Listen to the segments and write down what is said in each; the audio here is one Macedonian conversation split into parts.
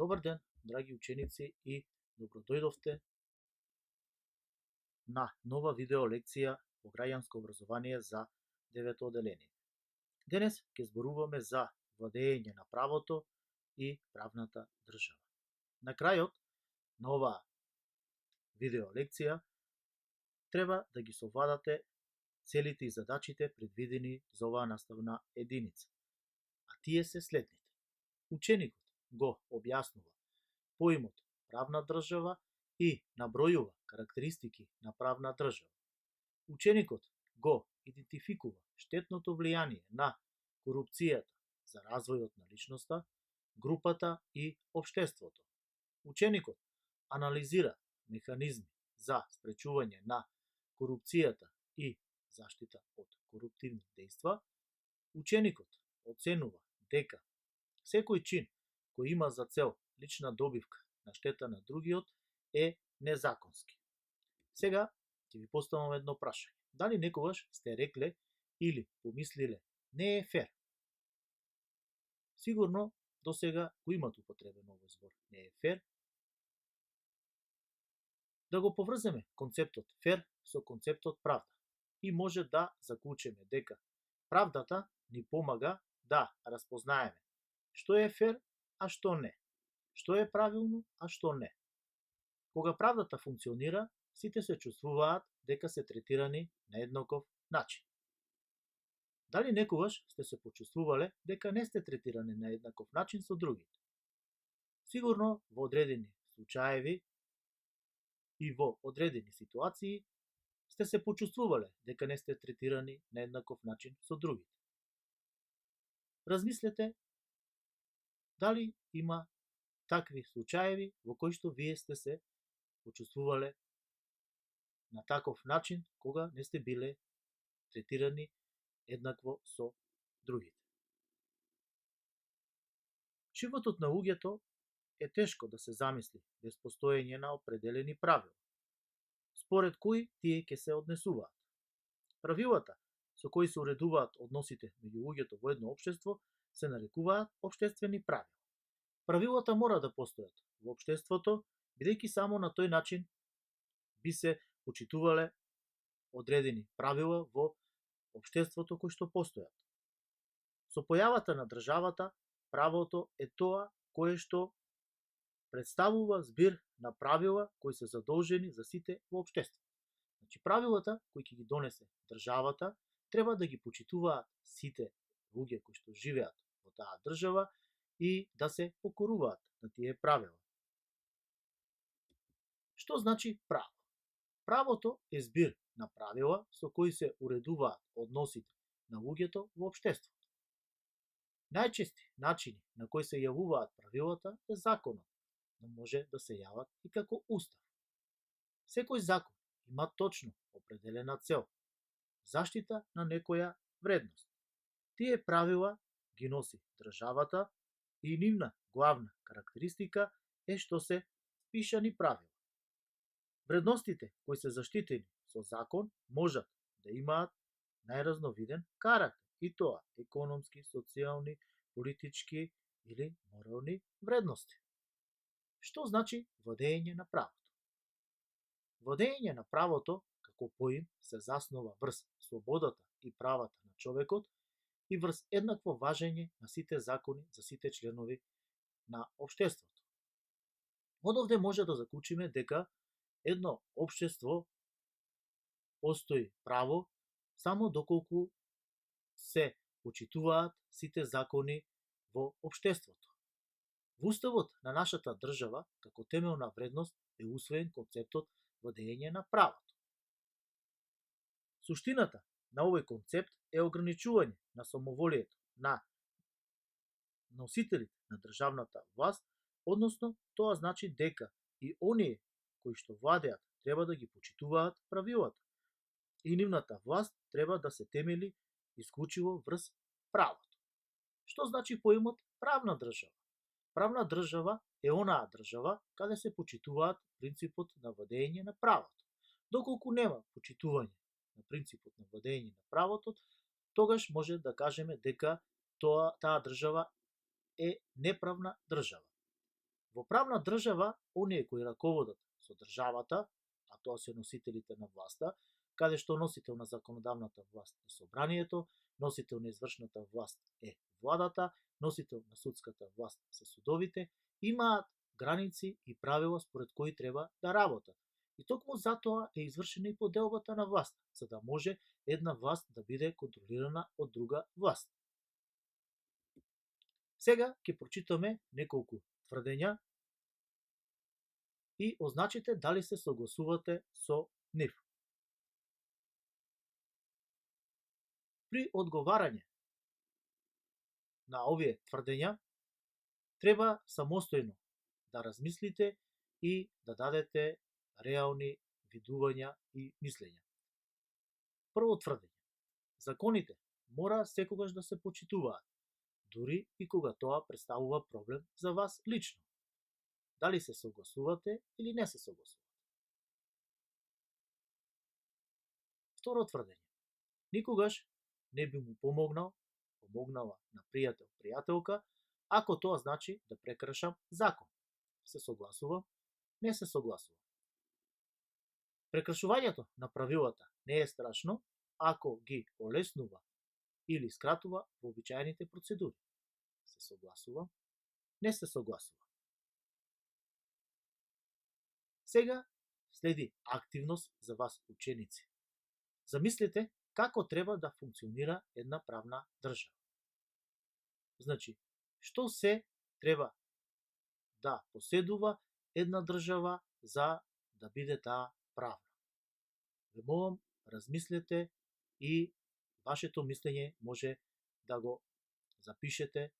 Добар ден, драги ученици, и добродојдовте на нова видео лекција по граѓанско образование за 9 оделение. Денес ќе зборуваме за владење на правото и правната држава. На крајот на оваа видео лекција треба да ги совладате целите и задачите предвидени за оваа наставна единица, а тие се следните. Ученикот го објаснува поимот правна држава и набројува карактеристики на правна држава. Ученикот го идентификува штетното влијание на корупцијата за развојот на личноста, групата и општеството. Ученикот анализира механизми за спречување на корупцијата и заштита од коруптивни дејства. Ученикот оценува дека секој чин кој има за цел лична добивка на штета на другиот е незаконски. Сега ќе ви поставам едно прашање. Дали некогаш сте рекле или помислиле не е фер? Сигурно до сега го имате употребен овој збор не е фер. Да го поврземе концептот фер со концептот правда и може да заклучиме дека правдата ни помага да распознаеме што е фер, а што не, што е правилно, а што не. Кога правдата функционира, сите се чувствуваат дека се третирани на еднаков начин. Дали некогаш сте се почувствувале дека не сте третирани на еднаков начин со другите? Сигурно во одредени случаеви и во одредени ситуации сте се почувствувале дека не сте третирани на еднаков начин со другите. Размислете дали има такви случаеви во кои што вие сте се почувствувале на таков начин кога не сте биле третирани еднакво со другите. Животот на луѓето е тешко да се замисли без постоење на определени правила, според кои тие ќе се однесуваат. Правилата со кои се уредуваат односите меѓу луѓето во едно општество се нарекуваат општествени правила. Правилата мора да постојат во општеството, бидејќи само на тој начин би се почитувале одредени правила во општеството кои што постојат. Со појавата на државата, правото е тоа кое што представува збир на правила кои се задолжени за сите во општеството. Значи, правилата кои ќе ги донесе државата треба да ги почитуваат сите луѓе кои што живеат во таа држава и да се покоруваат на тие правила. Што значи право? Правото е збир на правила со кои се уредуваат односите на луѓето во општеството. Најчести начини на кои се јавуваат правилата е законот, но може да се јават и како устав. Секој закон има точно определена цел, заштита на некоја вредност. Тие правила ги носи државата и нивна главна карактеристика е што се пишани правила. Вредностите кои се заштитени со закон можат да имаат најразновиден карактер, и тоа економски, социјални, политички или морални вредности. Што значи владење на правото? Владење на правото како поим се заснова врз слободата и правата на човекот и врз еднакво важење на сите закони за сите членови на општеството. Од овде може да заклучиме дека едно општество постои право само доколку се почитуваат сите закони во општеството. Во уставот на нашата држава, како темелна вредност, е усвоен концептот владење на правото. Суштината на овој концепт е ограничување на самоволието на носителите на државната власт, односно тоа значи дека и оние кои што владеат треба да ги почитуваат правилата и нивната власт треба да се темели исклучиво врз правото. Што значи поимот правна држава? Правна држава е онаа држава каде се почитуваат принципот на владење на правото. Доколку нема почитување на принципот на владење на правото, тогаш може да кажеме дека таа држава е неправна држава. Во правна држава, оние кои раководат со државата, а тоа се носителите на власта, каде што носител на законодавната власт е собранието, носител на извршната власт е владата, носител на судската власт се судовите, имаат граници и правила според кои треба да работат. И токму затоа е извршена и поделбата на власт, за да може една власт да биде контролирана од друга власт. Сега ќе прочитаме неколку тврдења и означите дали се согласувате со нив. При одговарање на овие тврдења треба самостојно да размислите и да дадете реални видувања и мислења. Прво тврдење. Законите мора секогаш да се почитуваат, дури и кога тоа представува проблем за вас лично. Дали се согласувате или не се согласувате. Второ тврдење. Никогаш не би му помогнала на пријател-пријателка, ако тоа значи да прекршам закон. Се согласувам, не се согласувам. Прекршувањето на правилата не е страшно, ако ги олеснува или скратува вообичаените процедури. Се согласувам, не се согласувам. Сега следи активност за вас ученици. Замислете како треба да функционира една правна држава. Значи, што се треба да поседува една држава за да биде таа правна. Ве молам, размислете и вашето мислење може да го запишете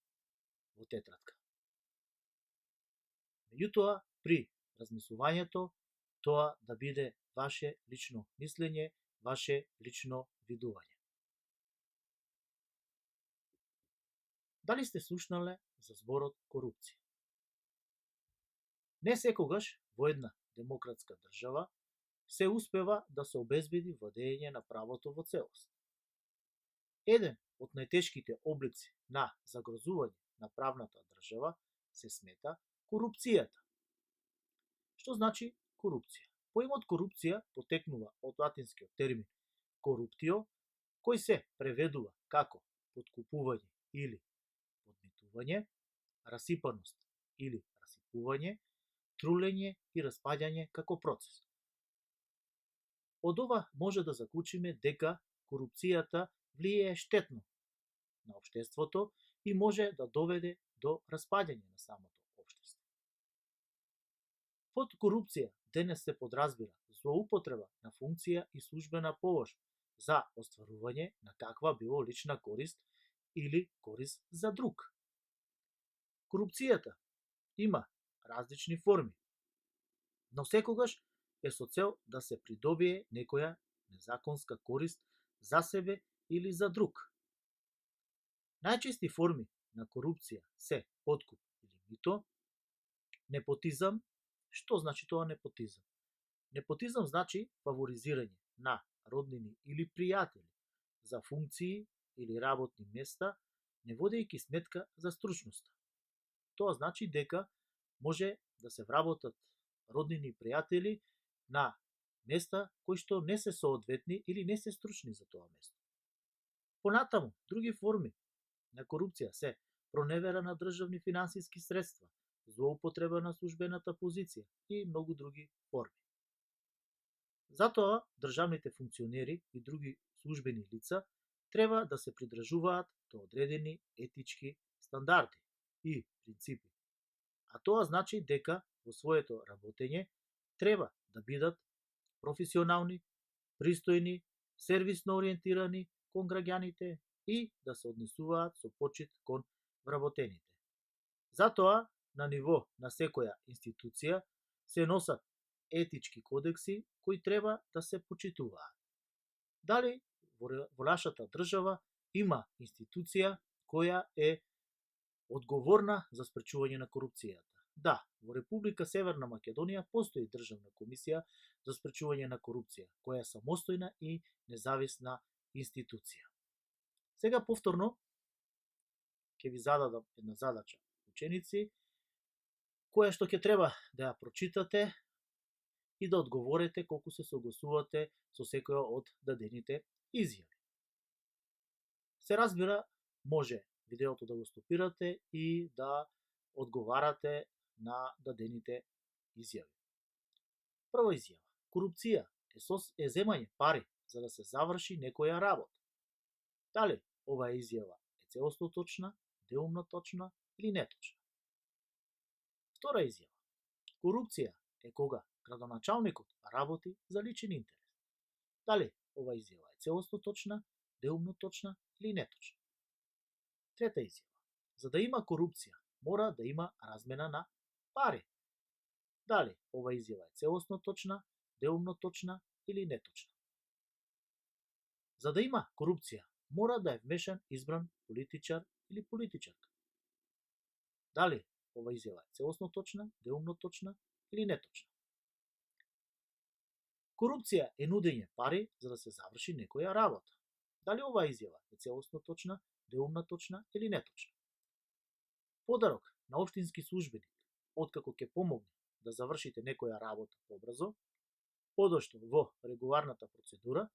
во тетрадка. Меѓутоа, при размислувањето, тоа да биде ваше лично мислење, ваше лично видување. Дали сте слушнале за зборот корупција? Не секогаш во една демократска држава се успева да се обезбеди владење на правото во целост. Еден од најтешките облици на загрозување на правната држава се смета корупцијата. Што значи корупција? Поимот корупција потекнува од латинскиот термин corruptio, кој се преведува како подкупување или подмитување, расипаност или расипување, трулење и распаѓање како процес. Од ова може да заклучиме дека корупцијата влијае штетно на општеството и може да доведе до распаѓање на самото општество. Под корупција денес се подразбира злоупотреба на функција и службена pomoć за остварување на каква било лична корист или корист за друг. Корупцијата има различни форми, но секогаш е со цел да се придобие некоја незаконска корист за себе или за друг. Најчести форми на корупција се подкуп или мито, непотизам. Што значи тоа непотизам? Непотизам значи фаворизирање на роднини или пријатели за функции или работни места, не водејќи сметка за стручноста. Тоа значи дека може да се вработат роднини и пријатели на места кои што не се соодветни или не се стручни за тоа место. Понатаму, други форми на корупција се проневера на државни финансиски средства, злоупотреба на службената позиција и многу други форми. Затоа, државните функционери и други службени лица треба да се придржуваат до одредени етички стандарди и принципи. А тоа значи дека во своето работење треба да бидат професионални, пристојни, сервисно ориентирани кон граѓаните и да се однесуваат со почит кон вработените. Затоа, на ниво на секоја институција се носат етички кодекси кои треба да се почитуваат. Дали во нашата држава има институција која е одговорна за спречување на корупцијата? Да, во Република Северна Македонија постои државна комисија за спречување на корупција, која е самостојна и независна институција. Сега повторно ќе ви зададам една задача, ученици, која што ќе треба да ја прочитате и да одговорите колку се согласувате со секоја од дадените изјави. Се разбира, може видеото да го стопирате и да одговарате на дадените изјави. Прва изјава. Корупција е земање пари за да се заврши некоја работа. Дали оваа изјава е целосно точна, деумно точна или неточна? Втора изјава. Корупција е кога градоначалникот работи за личен интерес. Дали ова изјава е целосно точна, деумно точна или неточна? Трета изјава. За да има корупција, мора да има размена на пари. Дали ова изјава е целосно точна, деумно точна или неточна? За да има корупција, мора да е вмешан избран политичар или политичарка. Дали ова изјава е целосно точна, деумно точна или неточна? Корупција е нудење пари за да се заврши некоја работа. Дали оваа изјава е целосно точна, деумно точна или неточна? Подарок на општински службеник, откако ќе помогне да завршите некоја работа побрзо, подошто во регуларната процедура,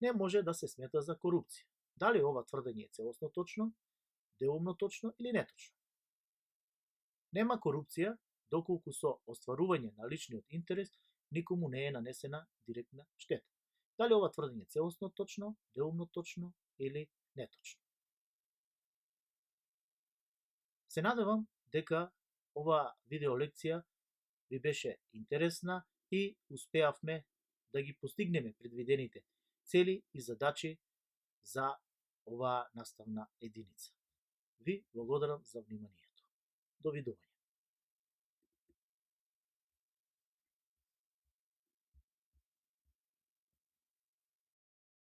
не може да се смета за корупција. Дали ова тврдење е целосно точно, деумно точно или неточно? Нема корупција доколку со остварување на личниот интерес никому не е нанесена директна штета. Дали ова тврдење е целосно точно, деумно точно или неточно? Се надевам дека ова видеолекција ви беше интересна и успеавме да ги постигнеме предвидените цели и задачи за оваа наставна единица. Ви благодарам за вниманието. Довидување.